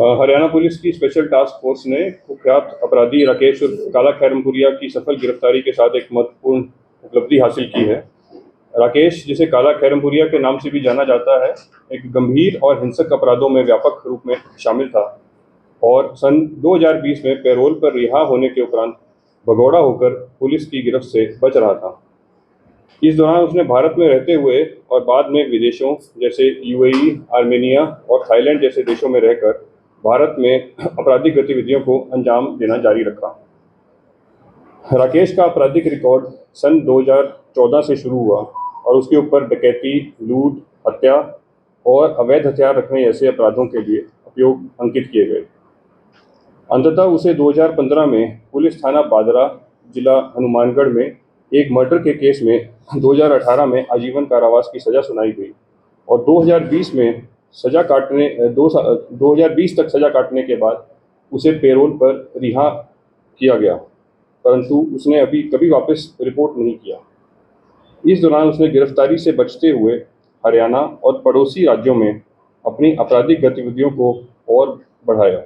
Haryana police की special task force ने कुख्यात अपराधी राकेश उर्फ काला खैरमपुरिया की सफल गिरफ्तारी के साथ एक महत्वपूर्ण उपलब्धि हासिल की है। राकेश, जिसे काला खैरमपुरिया के नाम से भी जाना जाता है, एक गंभीर और हिंसक अपराधों में व्यापक रूप में शामिल था और सन 2020 में पैरोल पर रिहा होने के उपरांत भगौड़ा होकर पुलिस की गिरफ्त से बच रहा था। इस दौरान उसने भारत में रहते हुए और बाद में विदेशों जैसे यूएई, आर्मेनिया और थाईलैंड जैसे देशों में रहकर भारत में आपराधिक गतिविधियों को अंजाम देना जारी रखा। राकेश का आपराधिक रिकॉर्ड सन 2014 से शुरू हुआ और उसके ऊपर डकैती, लूट, हत्या और अवैध हथियार रखने जैसे अपराधों के लिए उपयोग अंकित किए गए। अंततः उसे 2015 में पुलिस थाना बादरा, जिला हनुमानगढ़ में एक मर्डर के केस में 2018 में आजीवन कारावास की सजा सुनाई गई और 2020 में 2020 तक सजा काटने के बाद उसे पैरोल पर रिहा किया गया, परंतु उसने अभी कभी वापस रिपोर्ट नहीं किया। इस दौरान उसने गिरफ्तारी से बचते हुए हरियाणा और पड़ोसी राज्यों में अपनी आपराधिक गतिविधियों को और बढ़ाया।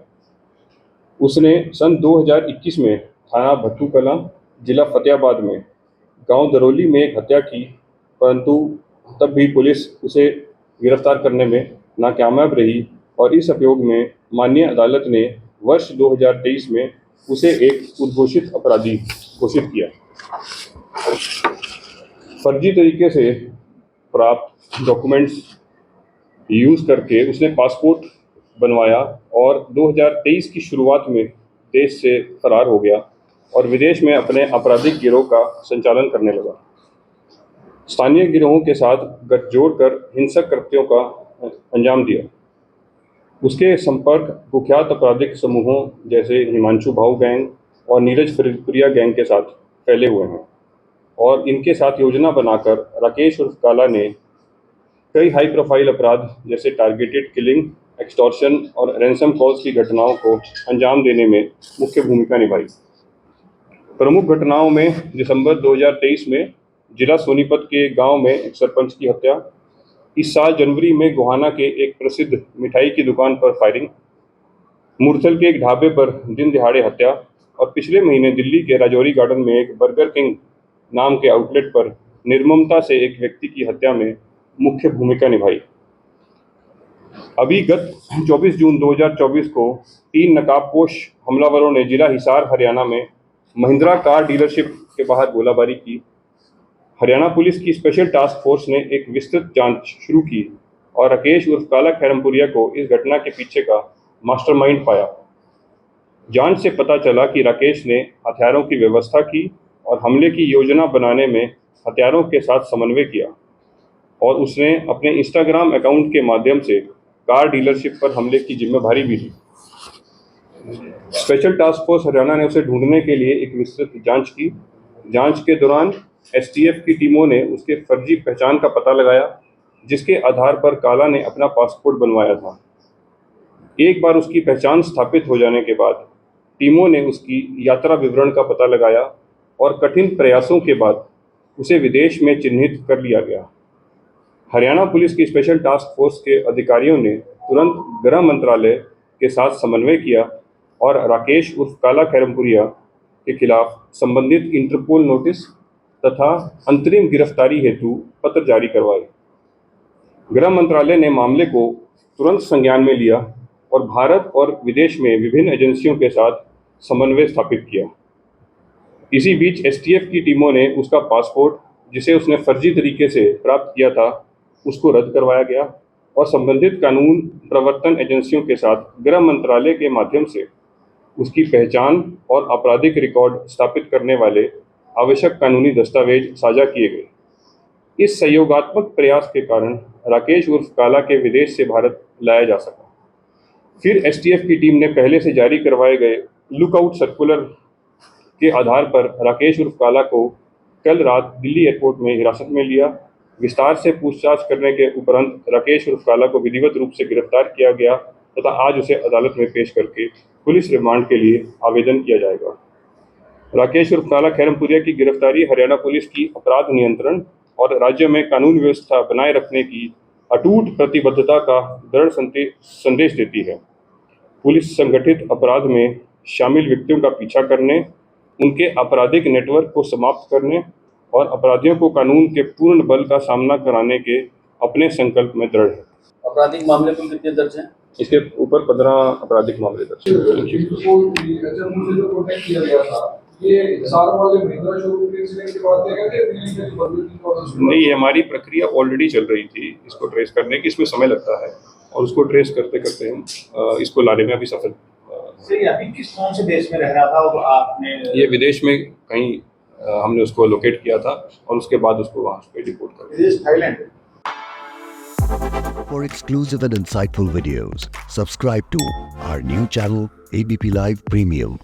उसने सन 2021 में थाना भट्टूकलां, जिला फतेहाबाद में गांव दरौली में एक हत्या की, परंतु तब भी पुलिस उसे गिरफ्तार करने में नाकामयाब रही और इस अभियोग में माननीय अदालत ने वर्ष 2023 में उसे एक उद्घोषित अपराधी घोषित किया। फर्जी तरीके से प्राप्त डॉक्यूमेंट्स यूज करके उसने पासपोर्ट बनवाया और 2023 की शुरुआत में देश से फरार हो गया और विदेश में अपने आपराधिक गिरोह का संचालन करने लगा। स्थानीय गिरोहों के साथ गठजोड़ कर हिंसक कृत्यों का अंजाम दिया। उसके संपर्क कुख्यात आपराधिक समूहों जैसे हिमांशु भाऊ गैंग और नीरज फरीदपुरिया गैंग के साथ फैले हुए हैं और इनके साथ योजना बनाकर राकेश उर्फ काला ने कई हाई प्रोफाइल अपराध जैसे टारगेटेड किलिंग, एक्सटॉर्शन और रैंसम कॉल्स की घटनाओं को अंजाम देने में मुख्य भूमिका निभाई। प्रमुख घटनाओं में दिसंबर 2023 में जिला सोनीपत के गांव में एक सरपंच की हत्या, इस साल जनवरी में गोहाना के एक प्रसिद्ध मिठाई की दुकान पर फायरिंग, मुरथल के एक ढाबे पर दिन दिहाड़े हत्या और पिछले महीने दिल्ली के राजौरी गार्डन में एक बर्गर किंग नाम के आउटलेट पर निर्ममता से एक व्यक्ति की हत्या में मुख्य भूमिका निभाई। अभी गत 24 जून 2024 को 3 नकाबपोश हमलावरों ने जिला हिसार हरियाणा में महिंद्रा कार डीलरशिप के बाहर गोलाबारी की। हरियाणा पुलिस की स्पेशल टास्क फोर्स ने एक विस्तृत जांच शुरू की और राकेश उर्फ काला खैरमपुरिया को इस घटना के पीछे का मास्टरमाइंड पाया। जांच से पता चला कि राकेश ने हथियारों की व्यवस्था की और हमले की योजना बनाने में हथियारों के साथ समन्वय किया और उसने अपने इंस्टाग्राम अकाउंट के माध्यम से कार डीलरशिप पर हमले की जिम्मेदारी भी ली। स्पेशल टास्क फोर्स हरियाणा ने उसे ढूंढने के लिए एक विस्तृत जांच की। जांच के दौरान एसटीएफ की टीमों ने उसके फर्जी पहचान का पता लगाया, जिसके आधार पर काला ने अपना पासपोर्ट बनवाया था। एक बार उसकी पहचान स्थापित हो जाने के बाद टीमों ने उसकी यात्रा विवरण का पता लगाया और कठिन प्रयासों के बाद उसे विदेश में चिन्हित कर लिया गया। हरियाणा पुलिस की स्पेशल टास्क फोर्स के अधिकारियों ने तुरंत गृह मंत्रालय के साथ समन्वय किया और राकेश उर्फ काला खैरमपुरिया के खिलाफ संबंधित इंटरपोल नोटिस तथा अंतरिम गिरफ्तारी हेतु पत्र जारी करवाए। गृह मंत्रालय ने मामले को तुरंत संज्ञान में लिया और भारत और विदेश में विभिन्न एजेंसियों के साथ समन्वय स्थापित किया। इसी बीच एसटीएफ की टीमों ने उसका पासपोर्ट, जिसे उसने फर्जी तरीके से प्राप्त किया था, उसको रद्द करवाया गया और संबंधित कानून प्रवर्तन एजेंसियों के साथ गृह मंत्रालय के माध्यम से उसकी पहचान और आपराधिक रिकॉर्ड स्थापित करने वाले आवश्यक कानूनी दस्तावेज साझा किए गए। इस सहयोगात्मक प्रयास के कारण राकेश उर्फ काला के विदेश से भारत लाया जा सका। फिर एसटीएफ की टीम ने पहले से जारी करवाए गए लुकआउट सर्कुलर के आधार पर राकेश उर्फ काला को कल रात दिल्ली एयरपोर्ट में हिरासत में लिया। विस्तार से पूछताछ करने के उपरांत राकेश उर्फ काला को विधिवत रूप से गिरफ्तार किया गया तथा आज उसे अदालत में पेश करके पुलिस रिमांड के लिए आवेदन किया जाएगा। राकेश उर्फ काला खैरमपुरिया की गिरफ्तारी हरियाणा पुलिस की अपराध नियंत्रण और राज्य में कानून व्यवस्था बनाए रखने की अटूट प्रतिबद्धता का दृढ़ संदेश देती है। पुलिस संगठित अपराध में शामिल व्यक्तियों का पीछा करने, उनके आपराधिक नेटवर्क को समाप्त करने और अपराधियों को कानून के पूर्ण बल का सामना कराने के अपने संकल्प में दृढ़ है। आपराधिक मामले कुल कितने दर्ज हैं? इसके ऊपर 15 आपराधिक मामले दर्ज नहीं, ये हमारी प्रक्रिया ऑलरेडी चल रही थी इसको ट्रेस करने की। इसमें समय लगता है और उसको ट्रेस करते करते हम इसको लाने में अभी सफल। अभी किस कौन से देश में रह रहा था और आपने? ये विदेश में कहीं हमने उसको लोकेट किया था और उसके बाद उसको वहाँ पे डिपोर्ट कर दिया। विदेश, Thailand. For exclusive and insightful videos, subscribe to our new channel ABP Live Premium.